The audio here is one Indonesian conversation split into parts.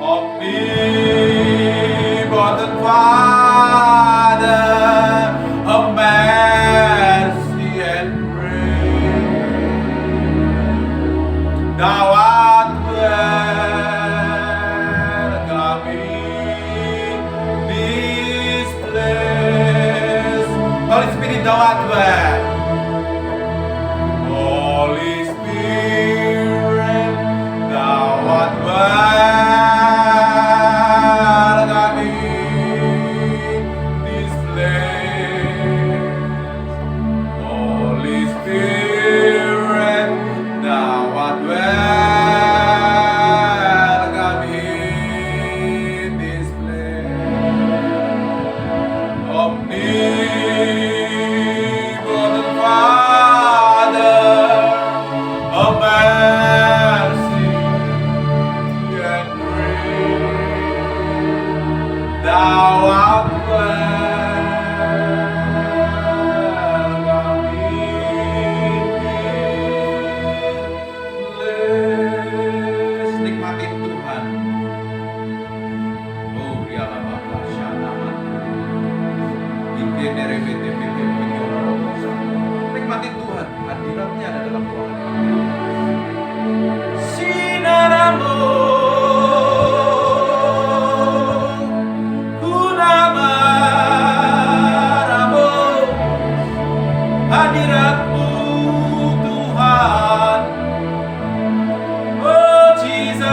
Omnipotent Father of mercy and grace, Thou art welcome in this place. Holy Spirit, Thou art welcome. Holy Spirit, Thou art welcome in this place. Holy Spirit, Thou art welcome in this place. Omnipotent Father of mercy and grace, Thou art welcome in this place. Nikmatin Tuhan. Oh, rialah Bapa Syanaman. Nikmatin Tuhan, hadiratnya ada dalam ruangan. Sinaramu, kunamaramu, hadiratmu Tuhan. Oh Jesus,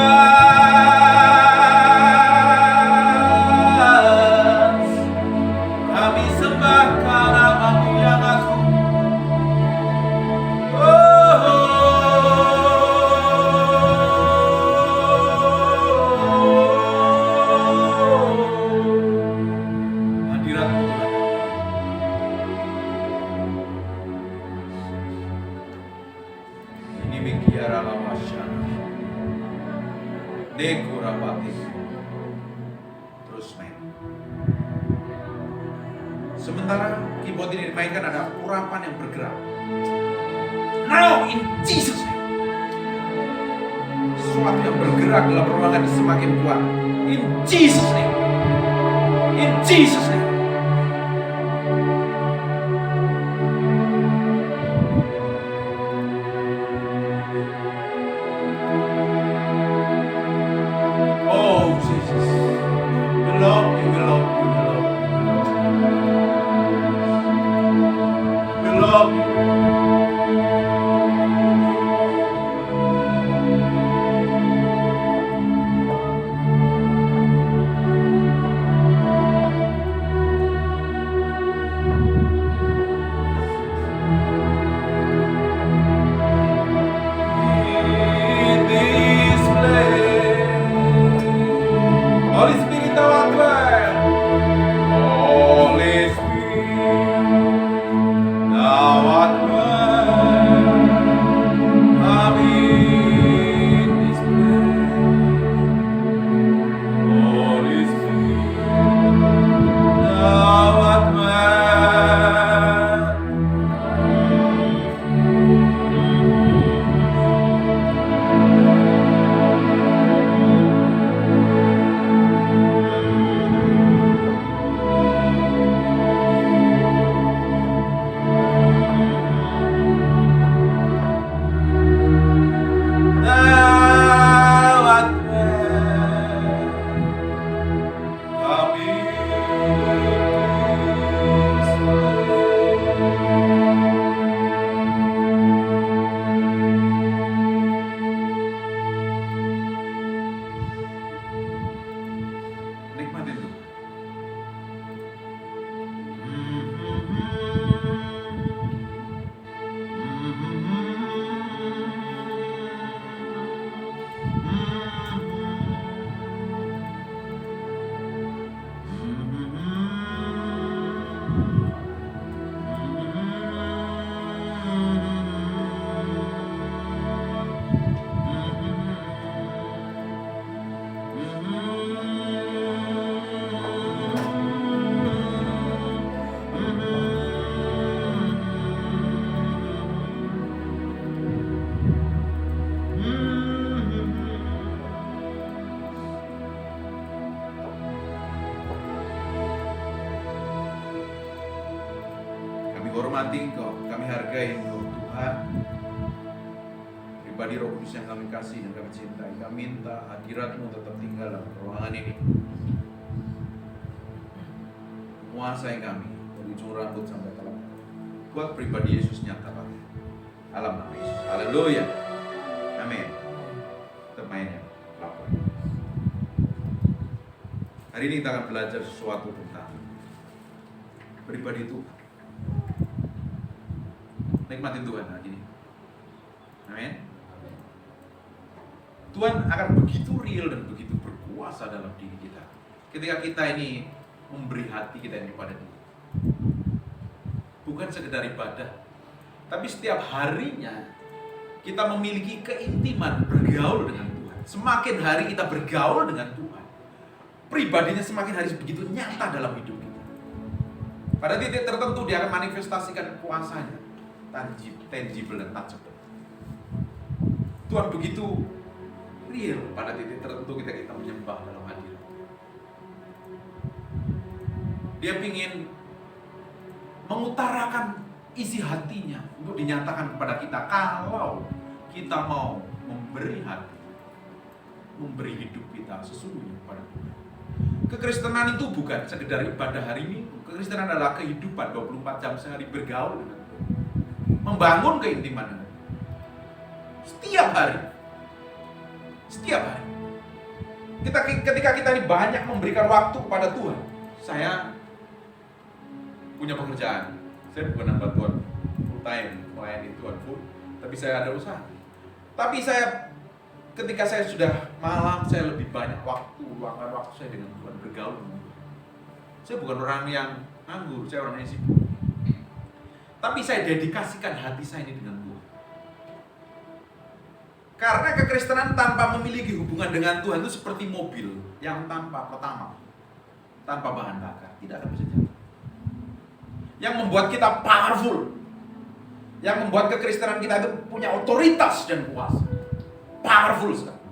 kami sembahkan namamu yang agung. Hadirat Tuhan. Ini bikiara lamasyana. Dekurapati. Terus main. Sementara keyboard ini dimainkan, ada urapan yang bergerak. Now in Jesus name. Sesuatu yang bergerak dalam ruangan semakin kuat. In Jesus name. In Jesus name. Oh Jesus. We love you, we love you, we love you. We love you. hormati Engkau, kami hargai Engkau Tuhan. Pribadi Roh Kudus yang kami kasih dan kami cintai, kami minta hadirat-Mu tetap tinggal dalam ruangan ini. Menguasai kami dari ujung rambut sampai ke langit. Buat pribadi Yesus nyata kami. Dalam nama Yesus. Haleluya. Amin. Tetap mainnya. Lapor. Hari ini kita akan belajar sesuatu tentang pribadi Tuhan. Nikmatin Tuhan hari ini. Amin. Tuhan akan begitu real dan begitu berkuasa dalam diri kita ketika kita ini memberi hati kita ini kepada Dia. Bukan sekedar ibadah, tapi setiap harinya kita memiliki keintiman bergaul dengan Tuhan. Semakin hari kita bergaul dengan Tuhan, pribadinya semakin hari begitu nyata dalam hidup kita. Pada titik tertentu Dia akan manifestasikan kuasanya, tangible dan tangible. Tuhan begitu real pada titik tertentu kita menyembah dalam hadirat. Dia ingin mengutarakan isi hatinya untuk dinyatakan kepada kita kalau kita mau memberi hati, memberi hidup kita sesungguhnya kepada Tuhan. Kekristenan itu bukan sekedar ibadah hari Minggu. Kekristenan adalah kehidupan 24 jam sehari bergaul dengan Tuhan, membangun keintiman dengan Tuhan. Setiap hari. Ketika kita ini banyak memberikan waktu kepada Tuhan. Saya punya pekerjaan. Saya bukan hamba Tuhan full time melayani Tuhan full, tapi saya ada usaha. Tapi ketika saya sudah malam, saya lebih banyak luangkan waktu saya dengan Tuhan, bergaul dengan Tuhan. Saya bukan orang yang nganggur, saya orang yang sibuk. Tapi saya dedikasikan hati saya ini dengan Tuhan. Karena kekristenan tanpa memiliki hubungan dengan Tuhan itu seperti mobil yang tanpa pertama, tanpa bahan bakar, tidak akan bisa jalan. Yang membuat kita powerful, yang membuat kekristenan kita itu punya otoritas dan kuasa, powerful sekali,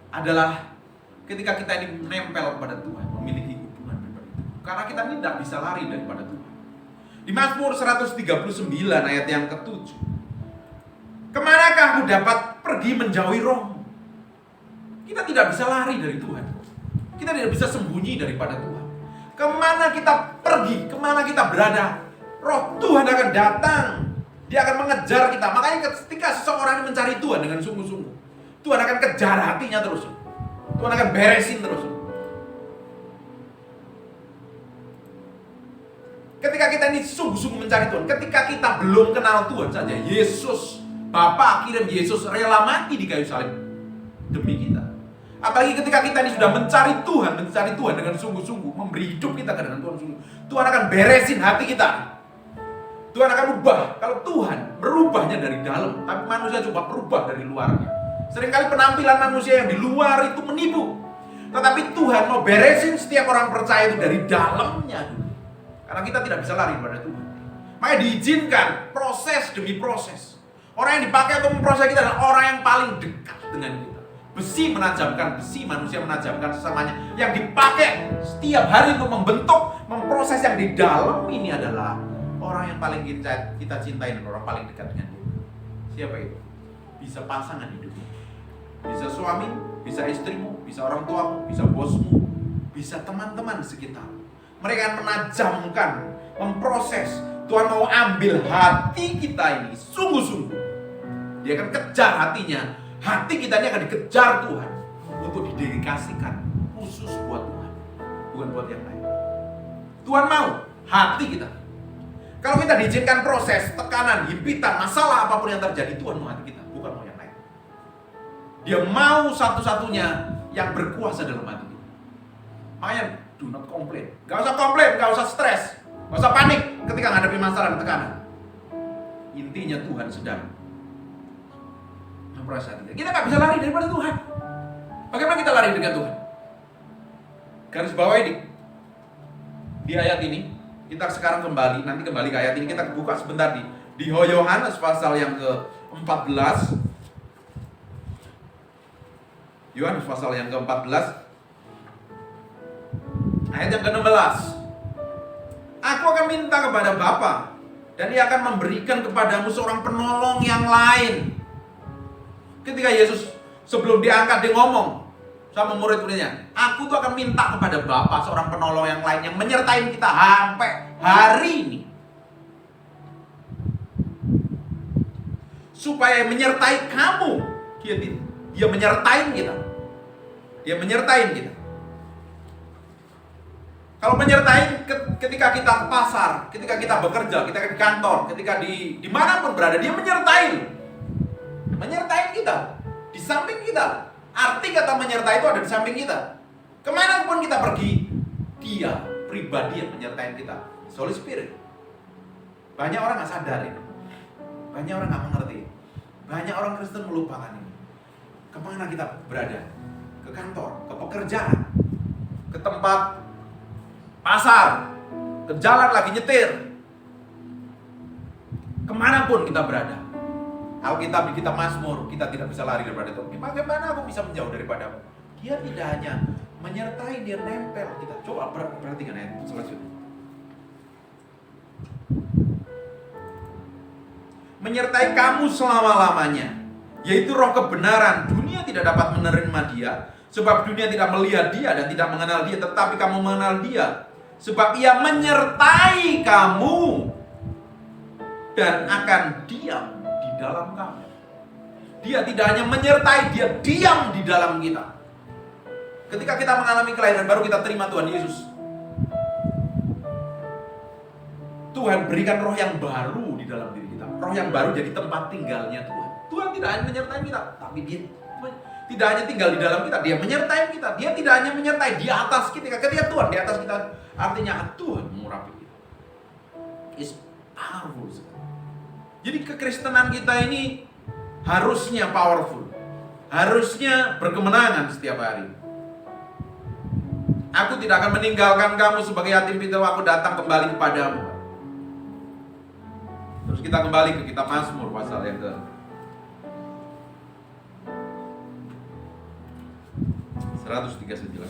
adalah ketika kita ini menempel kepada Tuhan, memiliki hubungan pribadi. Karena kita ini tidak bisa lari daripada Tuhan. Di Mazmur 139 ayat yang ke-7, kemanakah aku dapat pergi menjauhi Roh-Mu? Kita tidak bisa lari dari Tuhan. Kita tidak bisa sembunyi daripada Tuhan. Kemana kita pergi, kemana kita berada, Roh Tuhan akan datang. Dia akan mengejar kita. Makanya ketika seseorang mencari Tuhan dengan sungguh-sungguh, Tuhan akan kejar hatinya terus. Tuhan akan beresin terus. Ketika kita ini sungguh-sungguh mencari Tuhan, ketika kita belum kenal Tuhan saja, Yesus, Bapa kirim Yesus rela mati di kayu salib demi kita. Apalagi ketika kita ini sudah mencari Tuhan dengan sungguh-sungguh, memberi hidup kita dengan Tuhan sungguh, Tuhan akan beresin hati kita. Tuhan akan ubah. Kalau Tuhan berubahnya dari dalam, tapi manusia coba berubah dari luarnya. Seringkali penampilan manusia yang di luar itu menipu. Tetapi Tuhan mau beresin setiap orang percaya itu dari dalamnya dulu. Karena kita tidak bisa lari pada Tuhan. Makanya diizinkan proses demi proses. Orang yang dipakai untuk memproses kita adalah orang yang paling dekat dengan kita. Besi menajamkan besi, manusia menajamkan sesamanya. Yang dipakai setiap hari untuk membentuk, memproses yang di dalam ini adalah orang yang paling kita cintai dan orang paling dekat dengan dia. Siapa itu? Bisa pasangan hidupmu, bisa suami, bisa istrimu, bisa orang tuamu, bisa bosmu, bisa teman-teman sekitar. Mereka akan menajamkan, memproses. Tuhan mau ambil hati kita ini sungguh-sungguh. Dia akan kejar hatinya. Hati kita ini akan dikejar Tuhan untuk didedikasikan khusus buat Tuhan, bukan buat yang lain. Tuhan mau hati kita. Kalau kita diizinkan proses, tekanan, himpitan, masalah apapun yang terjadi, Tuhan mau hati kita, bukan mau yang lain. Dia mau satu-satunya yang berkuasa dalam hati kita. Makanya do not complain. Gak usah komplain, gak usah stres, gak usah panik ketika menghadapi masalah dan tekanan. Intinya Tuhan sedang memperhatikan kita. Kita gak bisa lari daripada Tuhan. Bagaimana kita lari dengan Tuhan? Garis bawah ini di ayat ini kita sekarang nanti kembali ke ayat ini, kita buka sebentar di Yohanes pasal yang ke-14. Yohanes pasal yang ke-14 ayat yang ke-16. Aku akan minta kepada Bapa, dan Dia akan memberikan kepadamu seorang penolong yang lain. Ketika Yesus sebelum diangkat, dia ngomong sama murid-muridnya, aku tuh akan minta kepada Bapa seorang penolong yang lain yang menyertai kita sampai hari ini. Supaya menyertai kamu. Dia menyertai kita. Dia menyertai kita. Kalau menyertai ketika kita ke pasar, ketika kita bekerja, ketika di kantor, ketika dimanapun berada, dia menyertai. Menyertai kita, di samping kita. Arti kata menyertai itu ada di samping kita. Kemanapun kita pergi, dia pribadi yang menyertai kita. Holy Spirit. Banyak orang gak sadar ini. Banyak orang gak mengerti. Banyak orang Kristen melupakan ini. Kemana kita berada? Ke kantor, ke pekerjaan, ke tempat pasar, ke jalan lagi nyetir, kemanapun kita berada. Alkitab kita Mazmur, kita tidak bisa lari daripada itu. Bagaimana aku bisa menjauh daripadamu? Dia tidak hanya menyertai, dia nempel kita. Coba perhatikan ayat selanjutnya. Menyertai kamu selama-lamanya, yaitu roh kebenaran. Dunia tidak dapat menerima dia, sebab dunia tidak melihat dia dan tidak mengenal dia. Tetapi kamu mengenal dia, sebab ia menyertai kamu dan akan diam di dalam kamu. Dia tidak hanya menyertai, dia diam di dalam kita. Ketika kita mengalami kelahiran baru, kita terima Tuhan Yesus. Tuhan berikan roh yang baru di dalam diri kita. Roh yang baru jadi tempat tinggalnya Tuhan. Tuhan tidak hanya menyertai kita, tapi dia tidak hanya tinggal di dalam kita, dia menyertai kita. Dia tidak hanya menyertai di atas kita. Ketika Tuhan di atas kita, artinya Tuhan mengurapi kita. It's powerful. Jadi kekristenan kita ini harusnya powerful. Harusnya berkemenangan setiap hari. Aku tidak akan meninggalkan kamu sebagai yatim piatu, aku datang kembali kepadamu. Terus kita kembali ke kitab Mazmur pasal yang ke 139.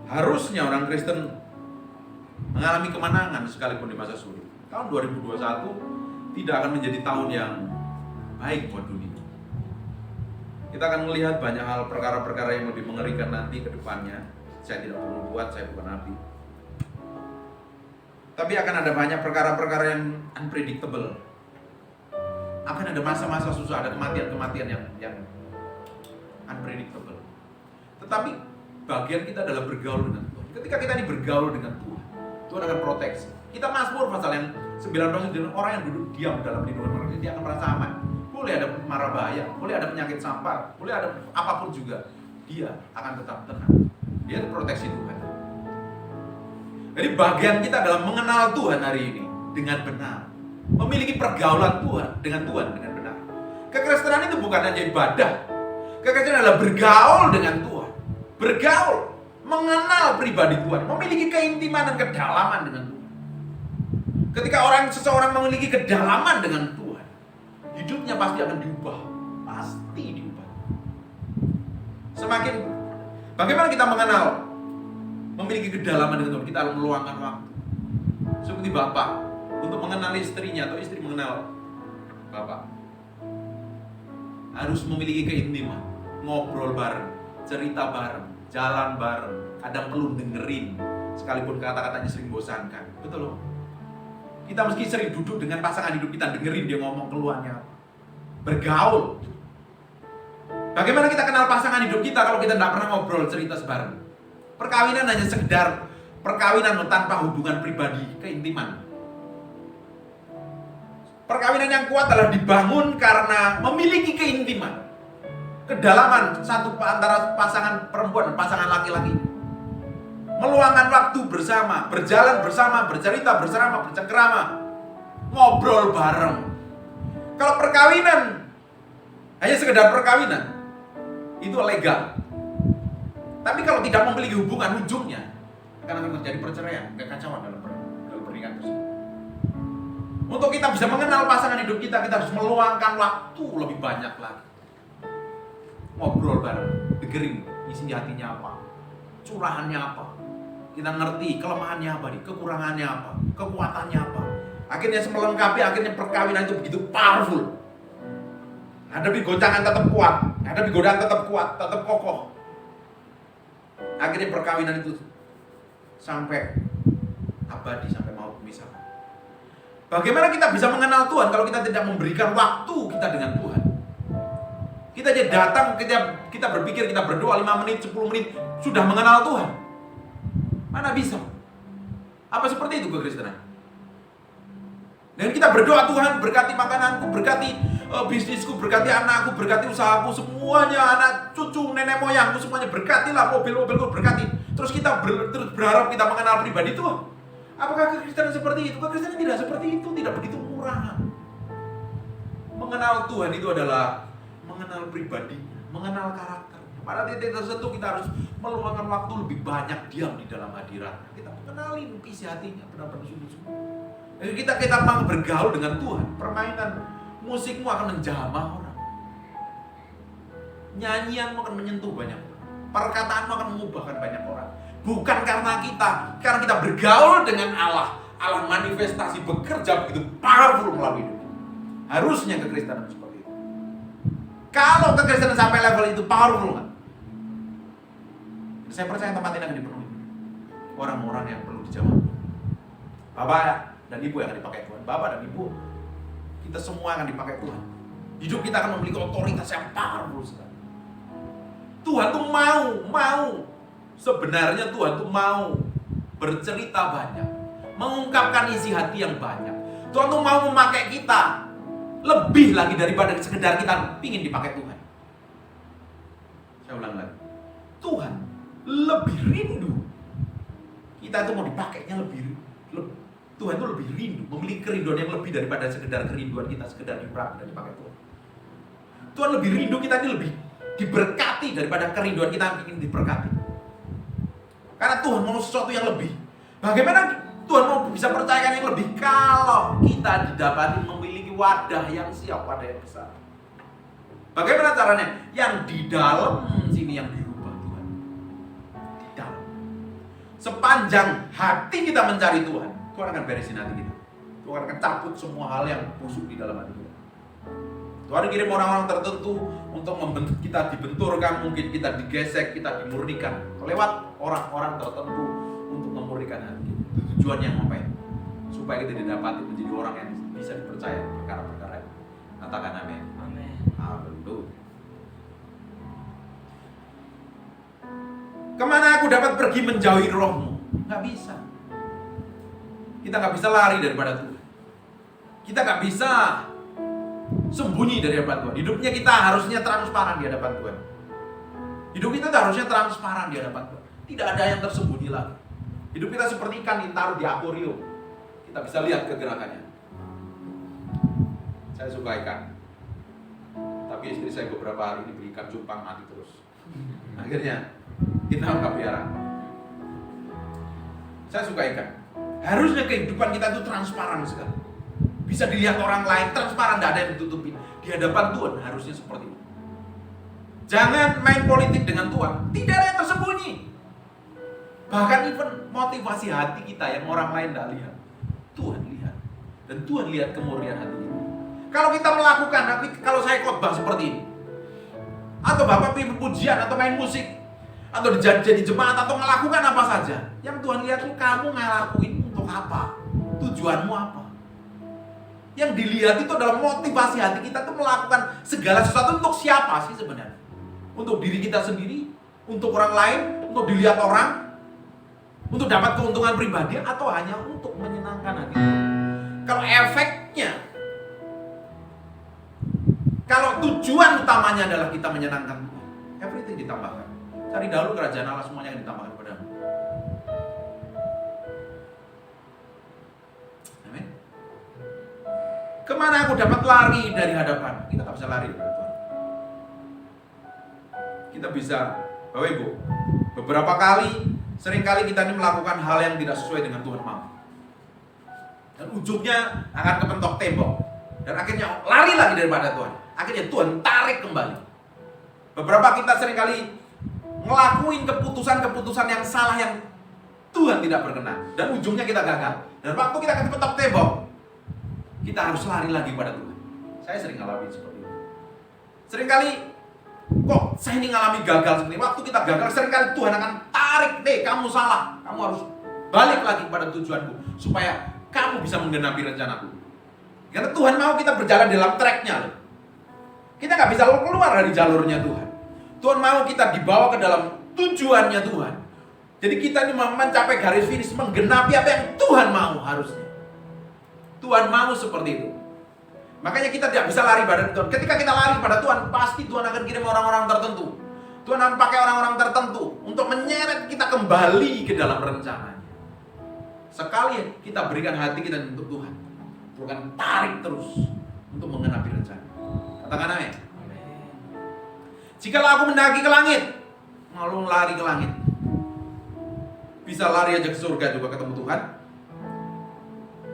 Harusnya orang Kristen mengalami kemenangan sekalipun di masa sulit. Tahun 2021 tidak akan menjadi tahun yang baik buat dunia. Kita akan melihat banyak hal, perkara-perkara yang lebih mengerikan nanti ke depannya. Saya tidak perlu buat, saya bukan nabi. Tapi akan ada banyak perkara-perkara yang unpredictable. Akan ada masa-masa susah, ada kematian-kematian yang unpredictable. Tetapi bagian kita adalah bergaul dengan Tuhan. Ketika kita ini bergaul dengan Tuhan, Tuhan akan proteksi. Kita Mazmur pasal yang 19, orang yang duduk diam dalam lindungan orang, dia akan merasa aman. Boleh ada mara bahaya, boleh ada penyakit sampar, boleh ada apapun juga, dia akan tetap tenang. Dia itu proteksi Tuhan. Jadi bagian kita adalah mengenal Tuhan hari ini dengan benar, memiliki pergaulan Tuhan dengan benar. Kekristenan itu bukan hanya ibadah. Kekristenan adalah bergaul dengan Tuhan, bergaul, mengenal pribadi Tuhan, memiliki keintiman dan kedalaman dengan Tuhan. Ketika seseorang memiliki kedalaman dengan Tuhan, hidupnya pasti akan diubah, pasti diubah. Bagaimana kita mengenal, memiliki kedalaman dengan Tuhan? Kita harus meluangkan waktu. Seperti bapak untuk mengenal istrinya atau istri mengenal bapak, harus memiliki keintiman, ngobrol bareng, cerita bareng, jalan bareng, kadang perlu dengerin, sekalipun kata-katanya sering bosankan. Betul loh. Kita mesti sering duduk dengan pasangan hidup kita, dengerin dia ngomong keluhannya apa. Bergaul. Bagaimana kita kenal pasangan hidup kita kalau kita tidak pernah ngobrol, cerita sebareng? Perkawinan hanya sekedar perkawinan tanpa hubungan pribadi, keintiman. Perkawinan yang kuat adalah dibangun karena memiliki keintiman, kedalaman satu antara pasangan perempuan dan pasangan laki-laki. Meluangkan waktu bersama, berjalan bersama, bercerita bersama, bercengkrama, ngobrol bareng. Kalau perkawinan hanya sekedar perkawinan, itu legal. Tapi kalau tidak memiliki hubungan, ujungnya akan terjadi perceraian, kekacauan dalam pernikahan tersebut. Untuk kita bisa mengenal pasangan hidup kita harus meluangkan waktu lebih banyak lagi. Ngobrol bareng, dengerin isi hatinya apa, curahannya apa. Kita ngerti kelemahannya apa nih, kekurangannya apa, kekuatannya apa. Akhirnya melengkapi, akhirnya perkawinan itu begitu powerful. Hadapi goncangan tetap kuat, hadapi godaan tetap kuat, tetap kokoh. Akhirnya perkawinan itu sampai abadi, sampai mau misal. Bagaimana kita bisa mengenal Tuhan kalau kita tidak memberikan waktu kita dengan Tuhan? Kita aja datang, kita berpikir, kita berdoa 5 menit, 10 menit, sudah mengenal Tuhan. Mana bisa? Apa seperti itu kekristenan? Dan kita berdoa, Tuhan berkati makananku, berkati bisnisku, berkati anakku, berkati usahaku, semuanya, anak cucu, nenek moyangku, semuanya berkatilah, mobil-mobilku berkati. Terus kita terus berharap kita mengenal pribadi Tuhan. Apakah kekristenan seperti itu? Kekristenan tidak seperti itu, tidak begitu murah. Mengenal Tuhan itu adalah mengenal pribadinya, mengenal karakter. Pada titik tertentu kita harus meluangkan waktu lebih banyak diam di dalam hadirat. Kita mengenali isi hatinya, benar-benar sungguh-sungguh. Jadi kita mau bergaul dengan Tuhan. Permainan musikmu akan menjamah orang. Nyanyianmu akan menyentuh banyak orang. Perkataanmu akan mengubahkan banyak orang. Bukan karena kita bergaul dengan Allah. Allah manifestasi bekerja begitu powerful melalui hidup. Harusnya kekristenan seperti itu. Kalau kekristenan sampai level itu powerful nggak? Saya percaya tempat ini akan dipenuhi orang-orang yang perlu dijamah. Bapak dan Ibu yang akan dipakai Tuhan. Bapak dan Ibu, kita semua akan dipakai Tuhan. Hidup kita akan memiliki otoritas yang powerful sekali. Tuhan tuh mau. Sebenarnya Tuhan tuh mau bercerita banyak, mengungkapkan isi hati yang banyak. Tuhan tuh mau memakai kita lebih lagi daripada sekedar kita ingin dipakai Tuhan. Saya ulang lagi. Tuhan lebih rindu kita itu mau dipakainya lebih. Tuhan itu lebih rindu, memiliki kerinduan yang lebih daripada sekedar kerinduan kita sekedar dipakai dan dipakai Tuhan. Tuhan lebih rindu kita ini lebih diberkati daripada kerinduan kita ingin diberkati. Karena Tuhan mau sesuatu yang lebih. Bagaimana Tuhan mau bisa percayakan yang lebih kalau kita didapati memiliki wadah yang siap, wadah yang besar. Bagaimana caranya? Yang di dalam sini yang dirubah Tuhan. Di dalam. Sepanjang hati kita mencari Tuhan, Tuhan akan beresin hati kita. Tuhan akan cabut semua hal yang busuk di dalam hati kita. Tuhan kirim orang-orang tertentu untuk membentuk kita, dibenturkan, mungkin kita digesek, kita dimurnikan lewat orang-orang tertentu untuk memurnikan hati kita. Tujuannya ngapain? Supaya kita didapati menjadi orang yang bisa dipercaya perkara-perkara itu. Katakan amin. Amin. Haleluya. Kemana aku dapat pergi menjauhi rohmu? Nggak bisa. Kita nggak bisa lari daripada Tuhan. Kita nggak bisa sembunyi dari hadapan Tuhan. Hidupnya kita harusnya transparan di hadapan Tuhan. Hidup kita harusnya transparan di hadapan Tuhan. Tidak ada yang tersembunyi lagi. Hidup kita seperti ikan ditaruh di akuarium. Kita bisa lihat kegerakannya. Saya suka ikan. Tapi istri saya beberapa hari diberi ikan cupang mati terus. Akhirnya kita angkat piara. Saya suka ikan. Harusnya kehidupan kita itu transparan sekali. Bisa dilihat orang lain, transparan, tidak ada yang ditutupin. Di hadapan Tuhan harusnya seperti itu. Jangan main politik dengan Tuhan. Tidak ada yang tersembunyi. Bahkan even motivasi hati kita yang orang lain tidak lihat, Tuhan lihat. Dan Tuhan lihat kemurnian hati kita. Kalau kita melakukan, kalau saya khotbah seperti ini, atau Bapak pimpin pujian, atau main musik, atau jadi jemaat, atau melakukan apa saja, yang Tuhan lihat itu kamu ngelakuin untuk apa? Tujuanmu apa? Yang dilihat itu adalah motivasi hati kita itu melakukan segala sesuatu untuk siapa sih sebenarnya? Untuk diri kita sendiri, untuk orang lain, untuk dilihat orang, untuk dapat keuntungan pribadi, atau hanya untuk menyenangkan hati Tuhan. Kalau efeknya, kalau tujuan utamanya adalah kita menyenangkan Tuhan, everything ditambahkan. Cari dahulu kerajaan Allah, semuanya yang ditambahkan padamu. Amin. Kemana aku dapat lari dari hadapan? Kita tak bisa lari dari Tuhan. Kita bisa, Bapak Ibu, beberapa kali, seringkali kita ini melakukan hal yang tidak sesuai dengan Tuhan mau. Dan ujungnya akan kepentok tembok. Dan akhirnya lari lagi daripada Tuhan. Akhirnya Tuhan tarik kembali. Beberapa kita seringkali ngelakuin keputusan-keputusan yang salah, yang Tuhan tidak berkenan dan ujungnya kita gagal. Dan waktu kita ketok tembok, kita harus lari lagi pada Tuhan. Saya sering ngalamin seperti itu. Seringkali kok saya ini ngalami gagal seperti ini. Waktu kita gagal, seringkali Tuhan akan tarik, deh kamu salah, kamu harus balik lagi pada tujuanku supaya kamu bisa menggenapi rencanaku. Karena Tuhan mau kita berjalan dalam tracknya loh. Kita nggak bisa keluar dari jalurnya Tuhan. Tuhan mau kita dibawa ke dalam tujuannya Tuhan. Jadi kita ini mau mencapai garis finish, menggenapi apa yang Tuhan mau harusnya. Tuhan mau seperti itu. Makanya kita tidak bisa lari pada Tuhan. Ketika kita lari pada Tuhan, pasti Tuhan akan kirim orang-orang tertentu. Tuhan akan pakai orang-orang tertentu untuk menyeret kita kembali ke dalam rencananya. Sekali kita berikan hati kita untuk Tuhan, Tuhan akan tarik terus untuk menggenapi rencana. Katakan amin. Jikalau aku mendaki ke langit, malu lari ke langit, bisa lari aja ke surga juga ketemu Tuhan.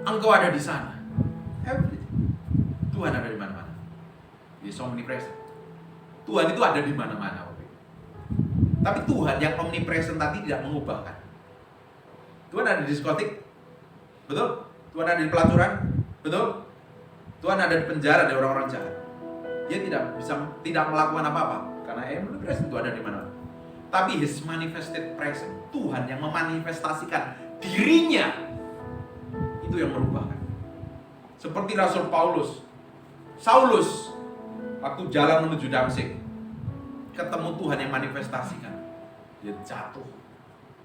Engkau ada di sana. Tuhan ada di mana-mana. Yesus omnipresent. Tuhan itu ada di mana-mana. Tapi Tuhan yang omnipresent tadi tidak mengubahkan. Tuhan ada di diskotik, betul? Tuhan ada di pelacuran, betul? Tuhan ada di penjara dari orang-orang jahat. Dia tidak melakukan apa-apa karena omnipresent itu ada di mana. Tapi His manifested presence, Tuhan yang memanifestasikan dirinya, itu yang merubahkan. Seperti Rasul Saulus, waktu jalan menuju Damsyik, ketemu Tuhan yang manifestasikan, dia jatuh,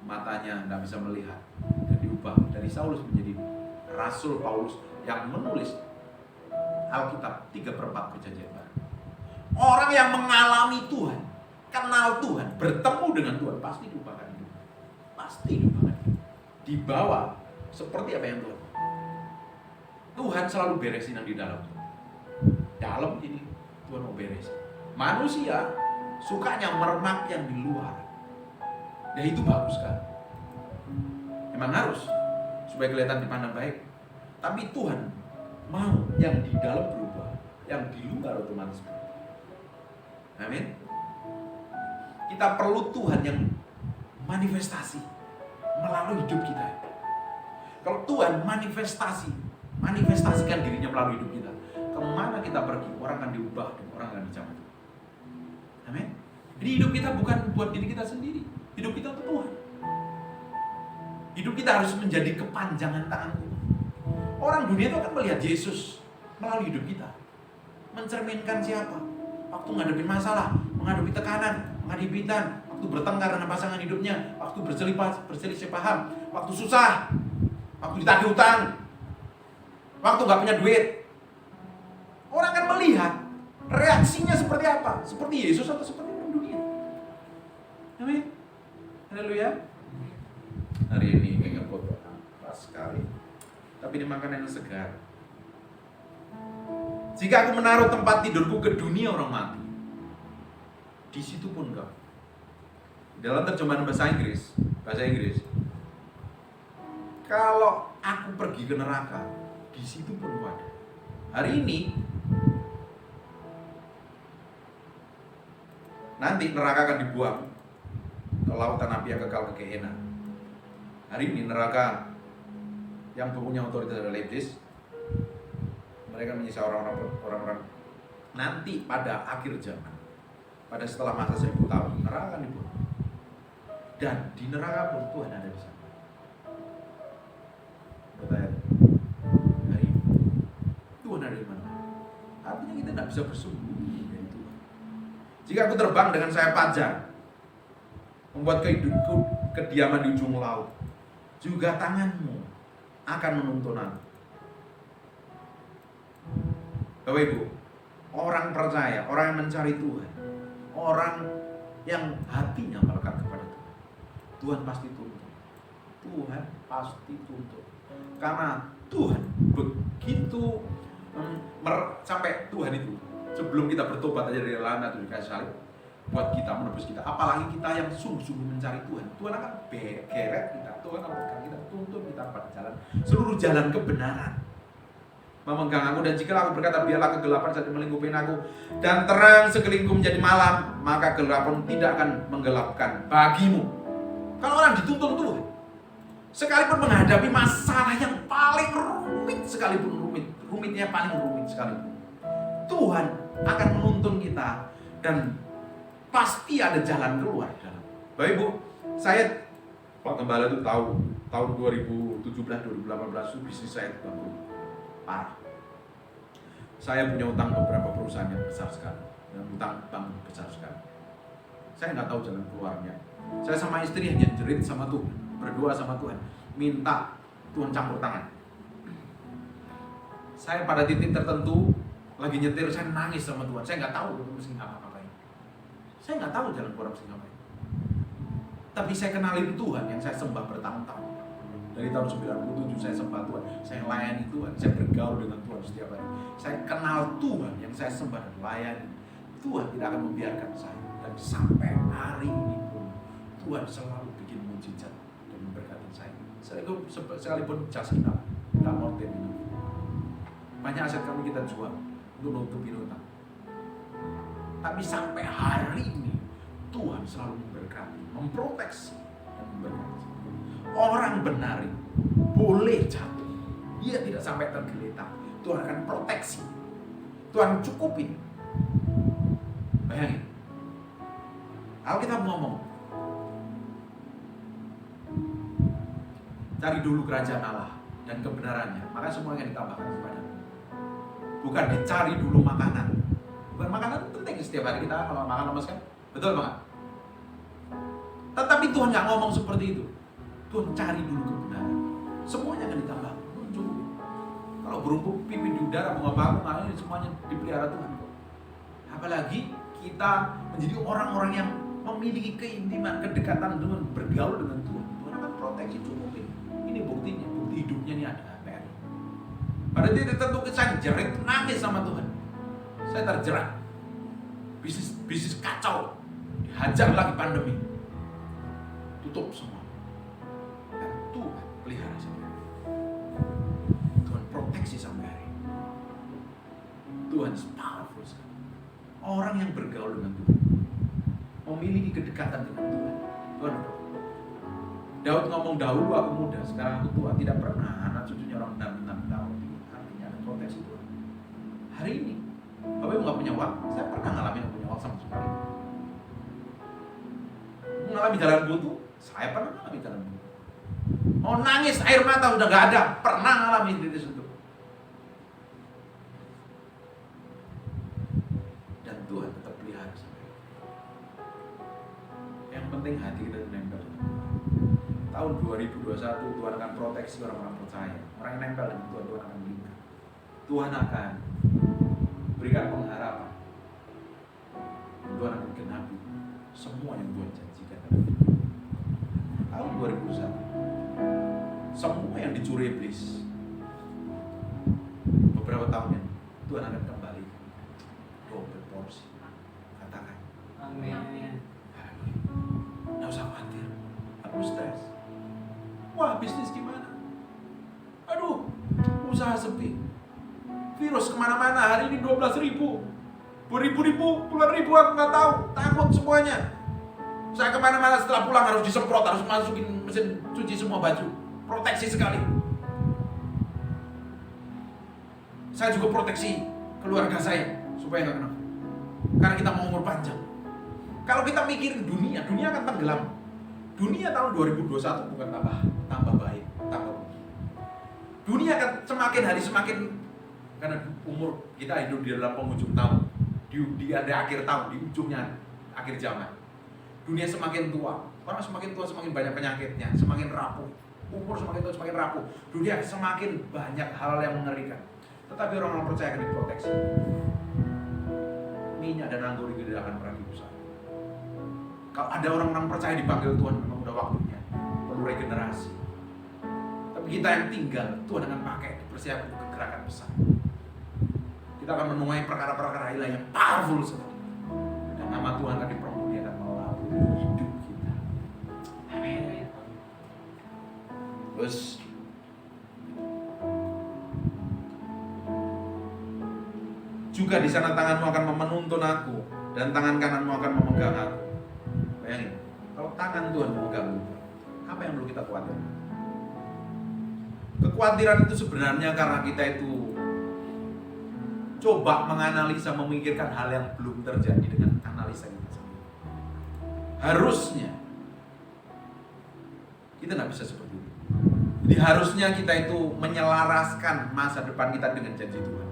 matanya nggak bisa melihat, dan diubah dari Saulus menjadi Rasul Paulus yang menulis Alkitab 3/4 Perjanjian Baru. Orang yang mengalami Tuhan, kenal Tuhan, bertemu dengan Tuhan, pasti diubahkan hidup. Pasti diubahkan hidup. Dibawa seperti apa yang Tuhan. Tuhan selalu beresin yang di dalam. Dalam ini Tuhan mau beresin. Manusia sukanya meremak yang di luar. Ya itu bagus kan. Emang harus supaya kelihatan dipandang baik. Tapi Tuhan mau yang di dalam berubah, yang di luar otomatis berubah. Amin. Kita perlu Tuhan yang manifestasi melalui hidup kita. Kalau Tuhan manifestasikan dirinya melalui hidup kita, kemana kita pergi, orang akan diubah dan orang akan dijamah. Amin. Jadi hidup kita bukan buat diri kita sendiri, hidup kita untuk Tuhan. Hidup kita harus menjadi kepanjangan tangan Tuhan. Orang dunia itu akan melihat Yesus melalui hidup kita. Mencerminkan siapa? Waktu menghadapi masalah, menghadapi tekanan, menghadapian, waktu bertengkar dengan pasangan hidupnya, waktu berselisih paham, waktu susah, waktu ditagih utang, waktu nggak punya duit. Orang akan melihat reaksinya seperti apa? Seperti Yesus atau seperti orang dunia? Amin. Haleluya. Hari ini kayaknya pas sekali. Tapi ini makanan yang segar. Jika aku menaruh tempat tidurku ke dunia orang mati, di situ pun enggak. Dalam terjemahan bahasa Inggris, kalau aku pergi ke neraka, di situ pun ada. Hari ini, nanti neraka akan dibuang ke lautan api yang kekal ke Gehenna. Hari ini neraka yang punya otoritas adalah iblis. Mereka menyiksa orang-orang nanti pada akhir zaman, pada setelah masa 1000 tahun, neraka akan dibuang. Dan di neraka pun Tuhan ada di sana. Bertanya, hari ini Tuhan ada di mana? Artinya kita tidak bisa bersembunyi dari Tuhan. Jika aku terbang dengan sayap panjang, membuat kediaman di ujung laut, juga tanganmu akan menuntun aku. Bapak Ibu, orang percaya, orang yang mencari Tuhan, orang yang hatinya melekat kepada Tuhan, Tuhan pasti tuntut. Tuhan pasti tuntut. Karena Tuhan begitu sampai Tuhan itu sebelum kita bertobat aja dari lana atau dikasih salib buat kita, menebus kita. Apalagi kita yang sungguh-sungguh mencari Tuhan, Tuhan akan geret kita, Tuhan akan pegang kita, tuntun kita pada jalan, seluruh jalan kebenaran. Memegang aku, dan jika aku berkata biarlah kegelapan saja melingkupi aku dan terang sekelilingku menjadi malam, maka kegelapan tidak akan menggelapkan bagimu. Kalau orang dituntun Tuhan, Sekalipun menghadapi masalah yang paling rumit sekalipun, rumitnya paling rumit sekalipun, Tuhan akan menuntun kita dan pasti ada jalan keluar. Bapak Ibu, saya Pak Gembala itu tahu tahun 2017-2018 itu bisnis saya itu parah. Saya punya utang beberapa perusahaan yang besar sekali, dan utang bank besar sekali. Saya nggak tahu jalan keluarnya. Saya sama istri hanya jerit sama Tuhan, berdoa sama Tuhan, minta Tuhan campur tangan. Saya pada titik tertentu lagi nyetir, saya nangis sama Tuhan. Saya nggak tahu mesti ngapain. Saya nggak tahu jalan keluar mesti ngapain. Tapi saya kenalin Tuhan yang saya sembah bertahun-tahun. Dari tahun 97 saya sembah Tuhan, saya layani Tuhan, saya bergaul dengan Tuhan setiap hari. Saya kenal Tuhan yang saya sembah dan layani. Tuhan tidak akan membiarkan saya. Dan sampai hari ini pun Tuhan selalu bikin mujizat dan memberkati saya. Sekalipun jas kita nggak mortem ini. Banyak aset kami kita jual untuk nutupi utang. Tapi sampai hari ini Tuhan selalu memberkati, memproteksi dan memberkati. Orang benar itu boleh jatuh, dia tidak sampai tergeletak. Tuhan akan proteksi, Tuhan cukupin. Bayangin, kalau kita ngomong, cari dulu kerajaan Allah dan kebenarannya, maka semuanya ditambahkan kepadamu. Bukan dicari dulu makanan. Bukan makanan penting setiap hari kita kalau makan lemes kan, betul banget. Tetapi Tuhan nggak ngomong seperti itu. Tuhan cari dulu kebenaran, semuanya akan ditambah. Kalau burung pipit di udara, bunga bakung, semuanya dipelihara Tuhan. Apalagi kita menjadi orang-orang yang memiliki keintiman, kedekatan dengan bergaul dengan Tuhan. Tuhan akan proteksi, cukupin. Ini buktinya, bukti hidupnya ini ada. Pada titik tertentu saya jerit, nangis sama Tuhan. Saya terjerat, bisnis kacau, dihajar lagi pandemi, tutup semua. Dan Tuhan pelihara saya. Tuhan proteksi sampai hari ini. Tuhan is powerful sekali. Orang yang bergaul dengan Tuhan, memiliki kedekatan dengan Tuhan. Tuhan. Daud ngomong, dahulu aku muda, sekarang aku tua. Tidak pernah anak cucunya orang menang Daud. Artinya ada proteksi Tuhan. Hari ini Bapak Ibu nggak punya uang, saya pernah ngalamin punya uang sama sekali. Mengalami jalan buntu, saya pernah mengalami jalan buntu. Mau nangis, air mata udah nggak ada, pernah ngalamin di situ. Dan Tuhan tetap pelihara sampai. Yang penting hati kita nempel. Tahun 2021 Tuhan akan proteksi orang-orang percaya. Orang yang nempel dengan Tuhan, Tuhan akan berikan. Tuhan akan berikan pengharapan. Tuhan akan genapi semua yang Tuhan janjikan. Tahun 2021 semua yang dicuri iblis beberapa tahun ini Tuhan akan kembali double porsi. Katakan amin. Nggak usah khawatir, aku stres. Wah, bisnis gimana? Aduh, usaha sepi, virus kemana-mana. Hari ini 12.000, beribu-ribu, puluhan ribu, aku nggak tahu. Takut semuanya. Saya kemana-mana setelah pulang harus disemprot, harus masukin mesin cuci semua baju. Proteksi sekali. Saya juga proteksi keluarga saya supaya nggak kena. Karena kita mau umur panjang. Kalau kita mikirin dunia akan tenggelam. Dunia tahun 2021 bukan tambah baik, tambah baik. Dunia akan semakin hari semakin, karena umur kita hidup di dalam penghujung tahun, di akhir tahun, di ujungnya akhir zaman. Dunia semakin tua, orang semakin tua semakin banyak penyakitnya, semakin rapuh. Umur semakin tua semakin rapuh. Dunia semakin banyak hal yang mengerikan. Tetapi orang-orang percaya akan diproteksi. Minyak dan anggur itu tidak akan pernah dirusak. Kalau ada orang-orang percaya dipanggil Tuhan, memang udah waktunya perlu regenerasi. Tapi kita yang tinggal, Tuhan akan pakai dipersiapkan untuk gerakan besar. Kita akan menuai perkara-perkara ilahi yang powerful sekali. Dan nama Tuhan akan dipermuliakan melalui hidup kita. Amin. Terus juga di sana tanganmu akan menuntun aku dan tangan kananmu akan memegang aku. Bayangin, kalau tangan Tuhan memegang, apa yang perlu kita khawatir? Kekhawatiran itu sebenarnya karena kita itu coba menganalisa, memikirkan hal yang belum terjadi dengan analisa kita sendiri. Harusnya kita nggak bisa seperti itu. Jadi harusnya kita itu menyelaraskan masa depan kita dengan janji Tuhan.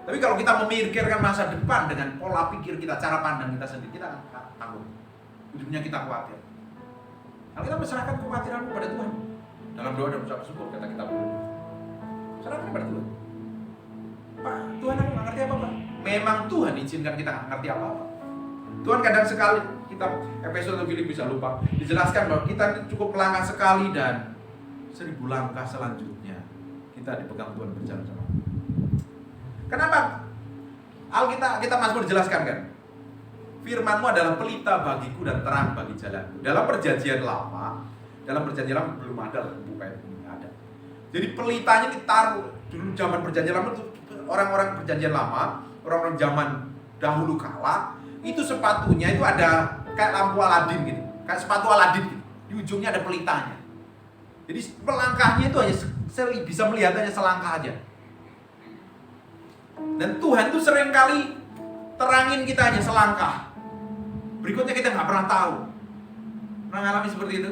Tapi kalau kita memikirkan masa depan dengan pola pikir kita, cara pandang kita sendiri, kita akan tanggung. Ujungnya kita khawatir. Kalau kita menyerahkan kekhawatiranmu pada Tuhan, dalam doa dan ucap syukur kata kita boleh serahkan pada Tuhan. Pak, Tuhan aku nggak ngerti apa-apa. Memang Tuhan izinkan kita nggak ngerti apa-apa. Tuhan kadang sekali, kitab Efesus atau Filipi bisa lupa, dijelaskan bahwa kita cukup melangkah sekali dan 1000 langkah selanjutnya kita dipegang Tuhan berjalan sama. Kenapa? Alkitab kita Mazmur jelaskan kan? Firman-Mu adalah pelita bagiku dan terang bagi jalanku. Dalam perjanjian lama belum ada lampu kayak ini, ada. Jadi pelitanya ditaruh dulu zaman perjanjian lama itu orang-orang perjanjian lama, orang-orang zaman dahulu kala itu sepatunya itu ada kayak lampu Aladin gitu, kayak sepatu Aladin gitu. Di ujungnya ada pelitanya. Jadi melangkahnya itu hanya bisa melihat hanya selangkah aja. Dan Tuhan tuh sering kali terangin kita hanya selangkah. Berikutnya kita nggak pernah tahu. Pernah ngalami seperti itu?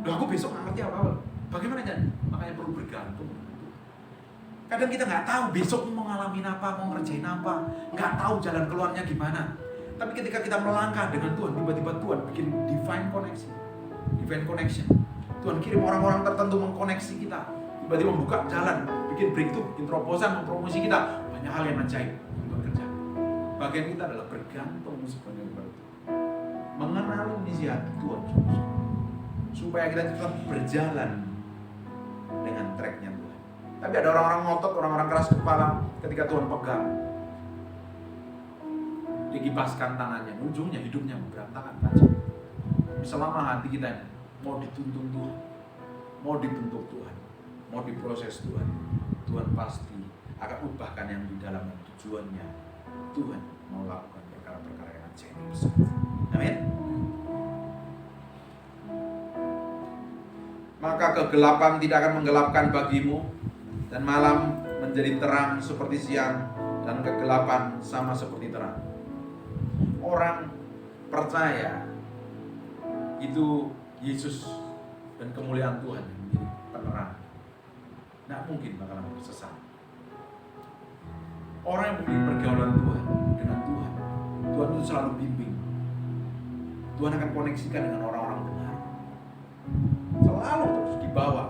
Loh, aku besok nggak ngerti apa-apa. Bagaimana kan? Makanya perlu bergantung. Kadang kita nggak tahu besok mau ngalamin apa, mau ngerjain apa, nggak tahu jalan keluarnya gimana. Tapi ketika kita melangkah dengan Tuhan, tiba-tiba Tuhan bikin divine connection. Tuhan kirim orang-orang tertentu mengkoneksi kita, tiba-tiba membuka jalan, bikin breakthrough, bikin terobosan, mempromosi kita. Banyak hal yang ajaib yang Tuhan kerjakan. Bagian kita adalah bergantung sepenuhnya kepada Tuhan, mengenali misi hati Tuhan, supaya kita tetap berjalan dengan tracknya Tuhan. Tapi ada orang-orang ngotot, orang-orang keras kepala, ketika Tuhan pegang, dikipaskan tangannya, ujungnya hidupnya berantakan kacau. Selama hati kita ini mau dituntun Tuhan, mau dituntut Tuhan, mau diproses Tuhan, Tuhan pasti akan ubahkan yang di dalam tujuannya. Tuhan mau lakukan perkara-perkara yang ajaib besar. Amin. Maka kegelapan tidak akan menggelapkan bagimu, dan malam menjadi terang seperti siang, dan kegelapan sama seperti terang. Orang percaya itu Yesus dan kemuliaan Tuhan menjadi penerang. Tidak mungkin bakalan tersesat. Orang yang memiliki pergaulan Tuhan dengan Tuhan, Tuhan itu selalu bimbing. Tuhan akan koneksikan dengan orang-orang benar. Selalu terus dibawa.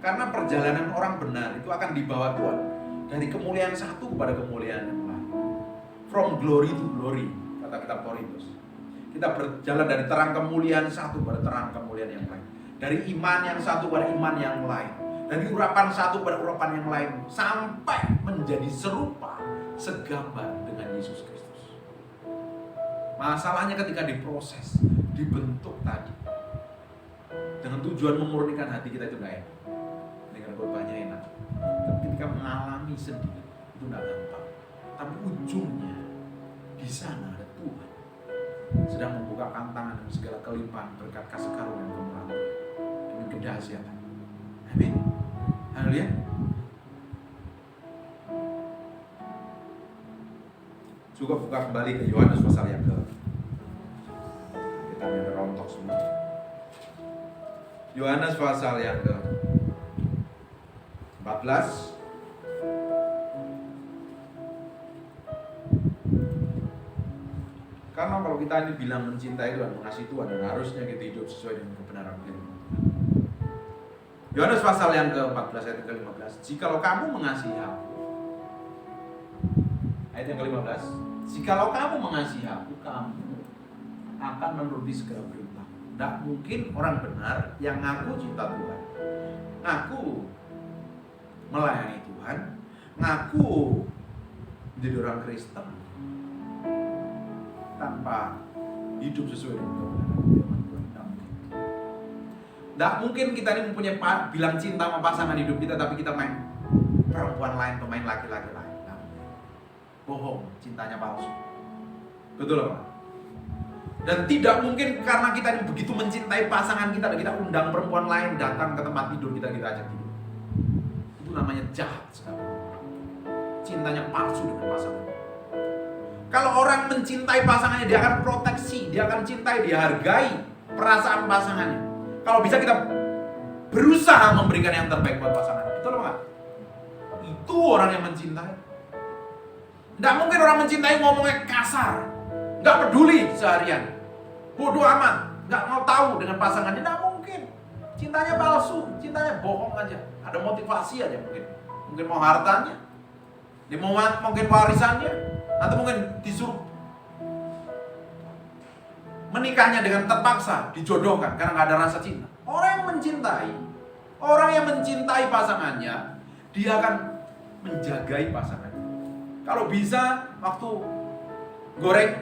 Karena perjalanan orang benar itu akan dibawa Tuhan dari kemuliaan satu kepada kemuliaan yang lain. From glory to glory, kata kitab Korintus. Kita berjalan dari terang kemuliaan satu pada terang kemuliaan yang lain. Dari iman yang satu pada iman yang lain. Dari urapan satu pada urapan yang lain. Sampai menjadi serupa, segambar dengan Yesus Kristus. Masalahnya ketika diproses, dibentuk tadi, dengan tujuan memurnikan hati kita itu gak enak. Dengan korbannya enak. Tapi ketika mengalami sendiri, itu gak gampang. Tapi ujungnya, di sana ada Tuhan sedang membukakan tangan dengan segala kelimpahan berkat kasih karunia dan kemurahan dengan kedahsyatan. Amin. Haleluya. Juga buka kembali ke Yohanes pasal yang ke, kita ada rontok semua. Yohanes pasal yang ke 14. Karena kalau kita ini bilang mencintai Tuhan, mengasihi Tuhan, dan harusnya kita hidup sesuai dengan kebenaran firman Tuhan. Yohanes pasal yang ke-14 ayat yang ke-15. Jikalau kamu mengasihi aku, ayat yang ke-15, jikalau kamu mengasihi aku, kamu akan menuruti segala perintah. Tidak mungkin orang benar yang ngaku cinta Tuhan, ngaku melayani Tuhan, ngaku menjadi orang Kristen, tanpa hidup sesuai dengan kebenaran firman Tuhan. Tidak mungkin kita ini mempunyai bilang cinta sama pasangan hidup kita, tapi kita main perempuan lain, pemain laki-laki lain. Bohong, cintanya palsu. Betul apa? Dan tidak mungkin karena kita ini begitu mencintai pasangan kita dan kita undang perempuan lain datang ke tempat tidur kita ajak tidur. Itu namanya jahat sekali. Cintanya palsu dengan pasangan. Kalau orang mencintai pasangannya, dia akan proteksi, dia akan cintai, dia hargai perasaan pasangannya. Kalau bisa kita berusaha memberikan yang terbaik buat pasangan. Betul nggak? Itu orang yang mencintai. Nggak mungkin orang mencintai ngomongnya kasar, nggak peduli seharian, bodoh amat, nggak mau tahu dengan pasangannya. Nggak mungkin. Cintanya palsu, cintanya bohong aja. Ada motivasi aja mungkin. Mungkin mau hartanya, dia mau mungkin warisannya, atau mungkin disuruh menikahnya dengan terpaksa, dijodohkan karena nggak ada rasa cinta. Orang yang mencintai pasangannya, dia akan menjagai pasangannya. Kalau bisa, waktu goreng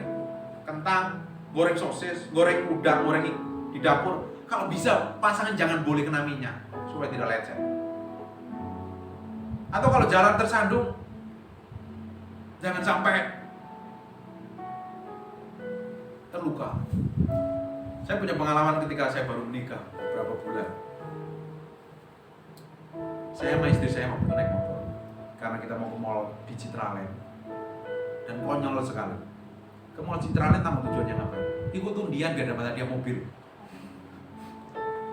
kentang, goreng sosis, goreng udang, goreng di dapur, kalau bisa pasangan jangan boleh kena minyak supaya tidak lecet. Atau kalau jalan tersandung, jangan sampai terluka. Saya punya pengalaman ketika saya baru menikah beberapa bulan. Saya sama istri saya mau naik motor karena kita mau ke mall di Citraland. Dan konyol sekali. Ke mall Citraland tanpa tujuannya ngapain? Ikut undian biar dapat hadiah mobil.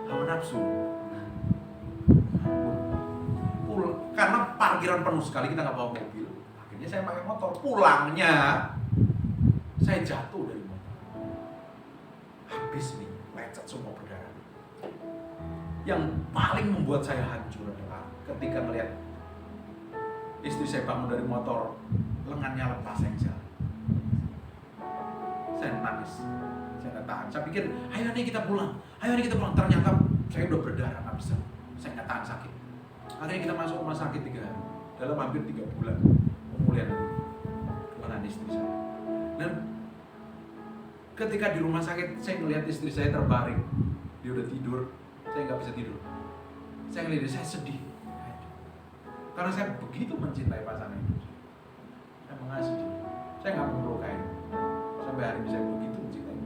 Hawa nafsu. Karena parkiran penuh sekali, kita nggak bawa mobil. Akhirnya saya pakai motor. Pulangnya saya jatuh dari motor. Habis nih, lecet semua berdarah. Yang paling membuat saya hancur adalah ketika melihat istri saya bangun dari motor, lengannya lepas saya. Saya nangis, saya nggak tahan. Saya pikir, ayo nih kita pulang. Ternyata saya udah berdarah, nggak bisa. Saya nggak tahan sakit. Akhirnya kita masuk rumah sakit 3 hari. Dalam hampir 3 bulan pemulihan lengan istri saya. Dan ketika di rumah sakit, saya melihat istri saya terbaring. Dia udah tidur, saya nggak bisa tidur. Saya ngelihat dia, saya sedih. Karena saya begitu mencintai pasangan itu. Saya mengasihi dia. Saya nggak mau melukai. Sampai hari ini saya begitu mencintai.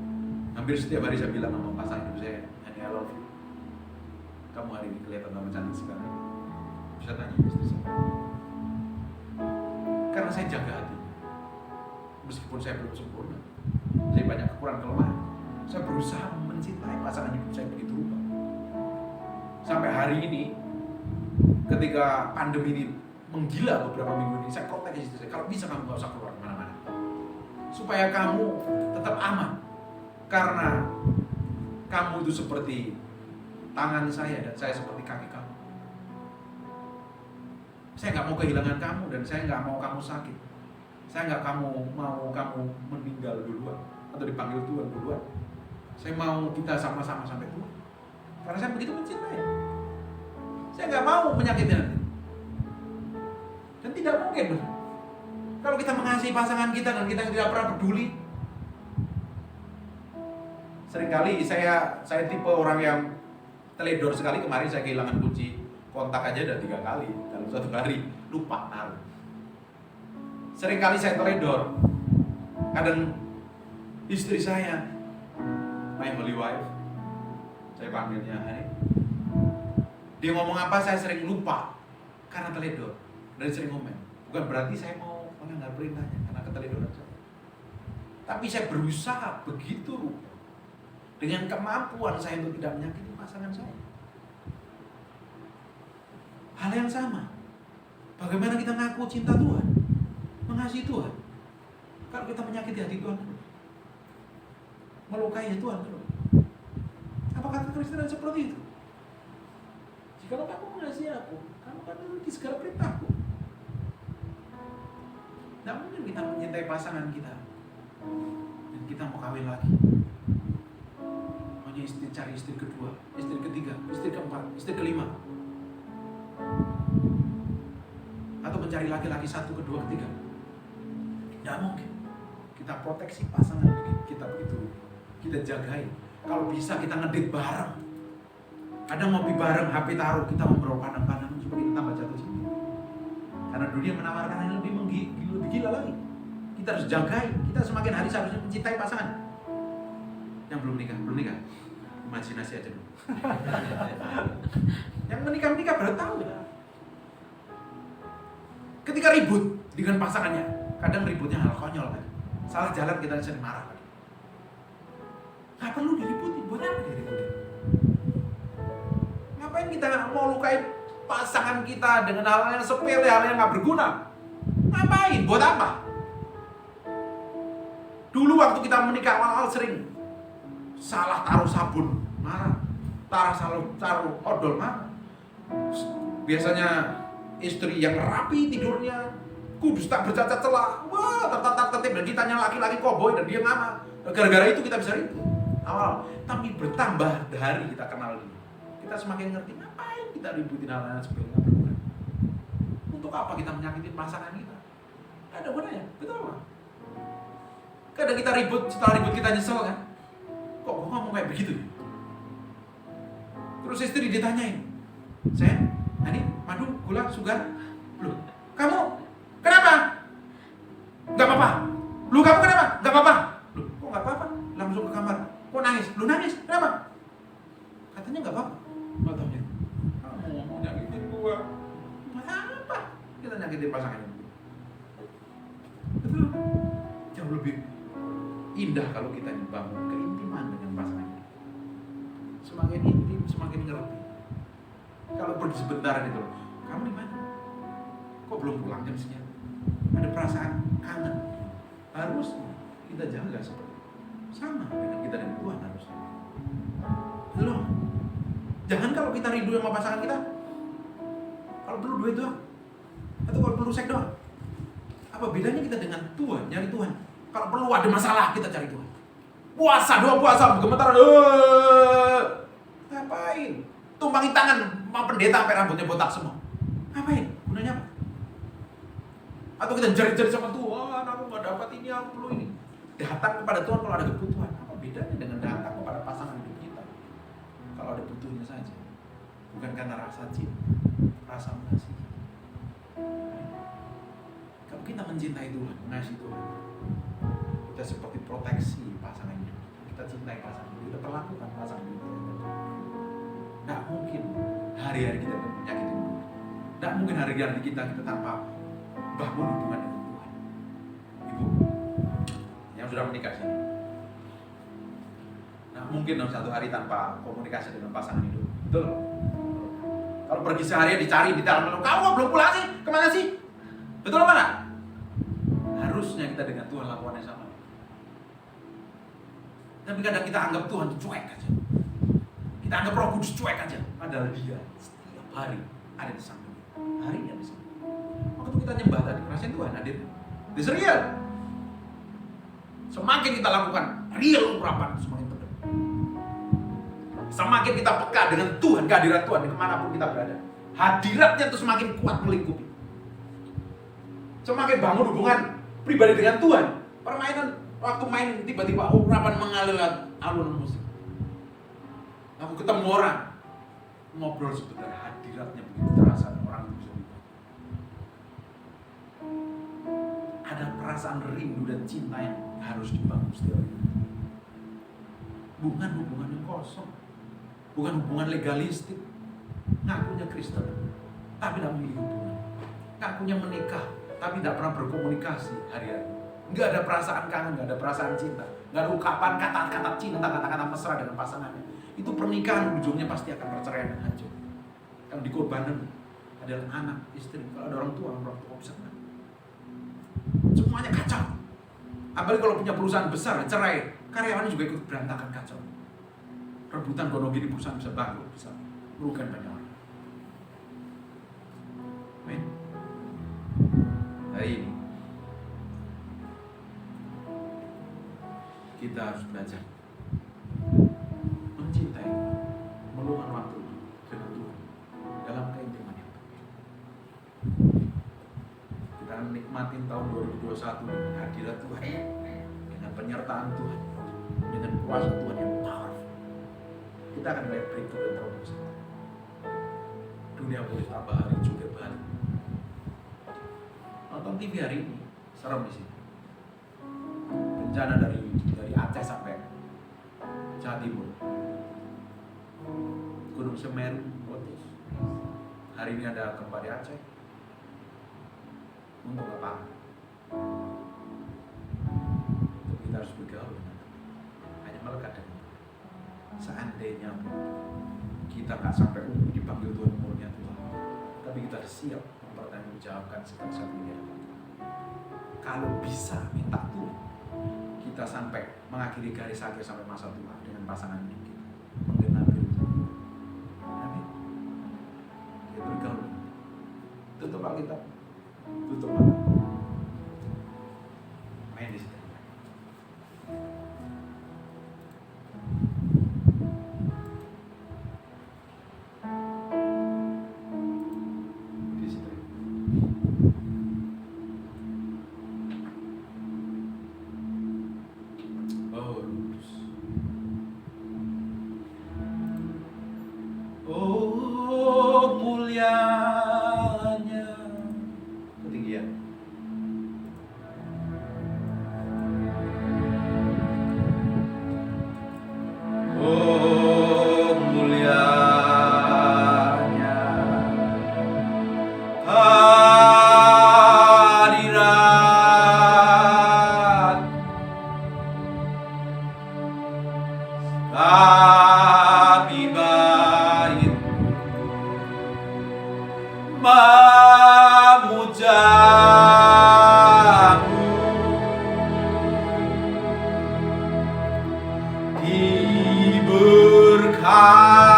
Hampir setiap hari saya bilang sama pasangan hidup saya, "Honey, I love you. Kamu hari ini kelihatan tambah cantik sekali." Bisa tanya istri saya. Karena saya jaga hatinya. Meskipun saya belum sempurna, saya banyak kekurangan kelemahan. Saya berusaha mencintai pasangan hidup saya begitu rupa. Sampai hari ini, ketika pandemi ini menggila beberapa minggu ini, saya protes istri saya, kalau bisa kamu gak usah keluar kemana-mana, supaya kamu tetap aman. Karena kamu itu seperti tangan saya dan saya seperti kaki kamu. Saya nggak mau kehilangan kamu dan saya nggak mau kamu sakit. Saya nggak mau kamu meninggal duluan atau dipanggil Tuhan duluan. Saya mau kita sama-sama sampai tua. Karena saya begitu mencintai. Saya nggak mau menyakiti nanti. Dan tidak mungkin kalau kita mengasihi pasangan kita dan kita tidak pernah peduli. Seringkali saya tipe orang yang teledor sekali. Kemarin saya kehilangan kunci kontak aja udah 3 kali dalam 1 hari, lupa naruh. Seringkali saya teledor. Kadang istri saya, my holy wife, saya panggilnya Hani. Dia ngomong apa saya sering lupa karena teledor dan sering ngomel. Bukan berarti saya mau melanggar perintahnya karena keteledoran saya. Tapi saya berusaha begitu rupa dengan kemampuan saya untuk tidak menyakiti pasangan saya. Hal yang sama. Bagaimana kita ngaku cinta Tuhan, mengasihi Tuhan, kalau kita menyakiti hati Tuhan, melukai Tuhan. Apa kata Kristen seperti itu? Jikalau kamu mengasihi aku, kamu akan menuruti segala perintahku. Tidak mungkin kita mencintai pasangan kita dan kita mau kawin lagi. Maunya cari istri kedua, istri ketiga, istri keempat, istri kelima. Atau mencari laki-laki 1, kedua, ketiga. Tidak mungkin. Kita proteksi pasangan kita begitu. Kita jagai. Kalau bisa kita ngedate bareng. Kadang ngopi bareng, HP taruh, kita ngobrol pandang-pandang supaya kita tambah jatuh cinta. Karena dunia menawarkan yang lebih gila lagi. Kita harus jagai. Kita semakin hari seharusnya mencintai pasangan. yang belum nikah, imajinasi aja dulu. Yang menikah baru tahu. Ketika ribut dengan pasangannya, kadang ributnya hal konyol kan. Salah jalan kita sering marah. Nggak perlu diributin, buat apa diributin? Ngapain kita mau lukain pasangan kita dengan hal yang sepele, hal yang nggak berguna? Ngapain? Buat apa? Dulu waktu kita menikah awal-awal sering salah taruh sabun, marah. Taruh odol, marah. Biasanya istri yang rapi tidurnya, kudus tak bercacat celah, wah tertatap-tatip, dan ditanya laki-laki koboi dan dia ngama. Gara-gara itu kita bisa ribut awal, tapi bertambah hari kita kenal dia, kita semakin ngerti ngapain kita ributin hal-hal sepele. Untuk apa kita menyakiti pasangan kita? Gak ada gunanya, betul apa? Kadang kita ribut, setelah ribut kita nyesel kan? Kok gue ngomong kayak begitu? Terus istri ditanyain, sayang, ini madu, gula, sugar, loh, kamu kenapa? Gak apa-apa. Lu kamu kenapa? Gak apa-apa. Loh, kok gak apa-apa? Langsung ke kamar. Kok nangis? Lu nangis? Kenapa? Katanya gak apa-apa. Gak taunya, kamu mau nyakitin gua. Apa? Kita nyakitin pasangannya. Betul. Jauh lebih indah kalau kita bangun keintiman dengan pasangan kita. Semakin intim, semakin ngerti. Kalau pergi sebentar itu, kamu di mana? Kok belum pulang jam sekian? Ada perasaan kangen. Harus kita jaga seperti itu. Sama dengan kita dengan Tuhan harusnya. Loh, jangan kalau kita rindu sama pasangan kita, kalau perlu duit doang, atau kalau perlu seks doang. Apa bedanya kita dengan Tuhan, nyari Tuhan? Kalau perlu ada masalah, kita cari Tuhan. Puasa doang, puasa, gemetaran. Ngapain? Tumpangi tangan sama pendeta sampai rambutnya botak semua. Ngapain? Gunanya apa? Atau kita jari-jari sama Tuhan, aku gak dapat ini, aku perlu ini. Datang kepada Tuhan kalau ada kebutuhan. Apa bedanya dengan datang kepada pasangan hidup kita? Kalau ada butuhnya saja. Bukan karena rasa cinta, rasa mengasihi. Kalau kita mencintai Tuhan, mengasihi Tuhan, kita seperti proteksi pasangan hidup. Kita cintai pasangan hidup, kita perlakukan pasangan hidup. Tidak mungkin hari-hari kita menyakiti Tuhan. Tidak mungkin hari-hari kita tanpa bangun hubungan dengan Tuhan. Ibu yang sudah menikah sini, nah mungkin dalam satu hari tanpa komunikasi dengan pasangan hidup. Betul? Kalau pergi seharian dicari di dalam kamu kok belum pulang sih? Kemana sih? Betul apa enggak? Harusnya kita dengan Tuhan lakukannya sama. Tapi kadang kita anggap Tuhan cuek aja. Kita anggap Roh Kudus cuek aja. Padahal Dia setiap hari ada di samping. Hari ini ada di samping. Waktu kita nyembah tadi, rasain Tuhan hadir. This real. Semakin kita lakukan real urapan, semakin terdekat. Semakin kita peka dengan Tuhan, kehadiran Tuhan kemanapun kita berada. Hadiratnya itu semakin kuat melingkupi. Semakin bangun hubungan pribadi dengan Tuhan. Permainan, waktu main tiba-tiba urapan mengalir alunan musik. Aku ketemu orang, ngobrol sebentar, hadiratnya begitu terasa, orang itu bisa lupa. Ada perasaan rindu dan cinta yang harus dibangun setiap hari. Bukan hubungan yang kosong, bukan hubungan legalistik. Ngakunya Kristen, tapi tidak memiliki hubungan. Ngakunya menikah, tapi tidak pernah berkomunikasi hari-hari. Nggak ada perasaan kangen, nggak ada perasaan cinta, nggak ada ungkapan kata-kata cinta, kata-kata mesra dengan pasangannya. Itu pernikahan ujungnya pasti akan perceraian dan hancur. Yang dikorbankan adalah anak, istri. Kalau ada orang tua bisa kena. Semuanya kacau. Apalagi kalau punya perusahaan besar, cerai, karyawannya juga ikut berantakan, kacau. Rebutan gono gini perusahaan bisa bangkrut, bisa merugikan banyak orang. Amin. Hari ini kita harus belajar mencintai, meluangkan waktu dengan Tuhan dalam keintiman yang penting. Kita akan menikmati tahun 2021 dengan hadirat Tuhan, dengan penyertaan Tuhan, dengan kuasa Tuhan yang powerful. Kita akan melihat berikut dan terobosan. Dunia boleh tambah hari juga balik. Nonton TV hari ini serem di sini. Bencana dari Aceh sampai Jawa Timur. Gunung Semeru meletus. Hari ini ada gempa di Aceh. Untuk apa? Untuk kita harus bergaul dengan Tuhan. Hanya melekat dengan Tuhan. Seandainya kita nggak sampai dipanggil Tuhan umurnya Tuhan, tapi kita harus siap mempertanggungjawabkan segala sesuatunya. Kalau bisa minta Tuhan, kita sampai mengakhiri garis akhir sampai masa tua dengan pasangan hidup kita, menggenapi Tuhan. Amin. Kita bergaul. Tutup Alkitab. Tutup mata. Main di situ. Di situ. Oh, lurus. Oh, mulianya. Ketinggian. Oh, mulianya hadirat Abi bait memujamu,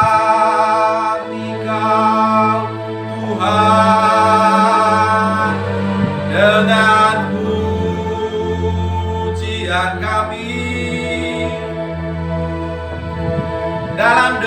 diberkati Kau Tuhan dengan pujian kami dalam